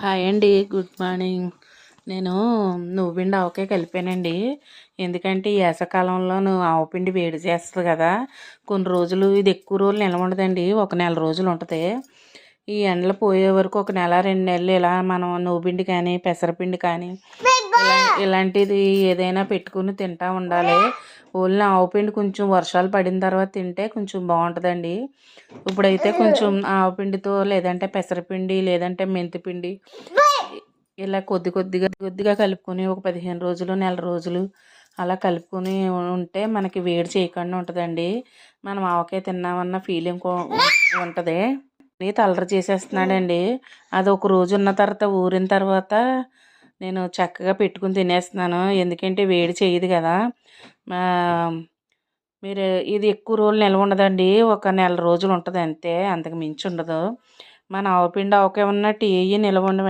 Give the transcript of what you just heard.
Hi అండి. Good morning. నేను నువ్వుపిండి ఆవకాయ కలిపానండి. ఎందుకంటే ఈ వేసవకాలంలో ఆవపిండి వేడి చేస్తుంది కదా, కొన్ని రోజులు ఇది ఎక్కువ రోజులు నిల్వ ఉండదండి. ఒక నెల రోజులు ఉంటుంది. ఈ ఎండలు పోయే వరకు ఒక నెల 2 నెలలు ఇలా మనం నువ్వుపిండి కానీ పెసరపిండి కానీ ఇలాంటిది ఏదైనా పెట్టుకుని తింటూ ఉండాలి. ఓన్లీ ఆవపిండి కొంచెం వర్షాలు పడిన తర్వాత తింటే కొంచెం బాగుంటుందండి. ఇప్పుడైతే కొంచెం ఆవపిండితో లేదంటే పెసరపిండి లేదంటే మెంతిపిండి ఇలా కొద్దిగా కలుపుకొని ఒక 15 రోజులు నెల రోజులు అలా కలుపుకొని ఉంటే మనకి వేడి చేయకుండా ఉంటుందండి. మనం ఆవకాయ తిన్నామన్న ఫీలింగ్ ఉంటుంది. తలర చేసేస్తున్నాడండి. అది ఒక రోజు ఉన్న తర్వాత ఊరిన తర్వాత నేను చక్కగా పెట్టుకుని తినేస్తున్నాను. ఎందుకంటే వేడి చేయదు కదా. మీరు ఇది ఎక్కువ రోజులు నిల్వ ఉండదండి. ఒక నెల రోజులు ఉంటుంది అంతే, అంతకు మించి ఉండదు. మన ఆవపిండి ఆవకాయ ఉన్నట్టు ఏ నిల్వ ఉండవు.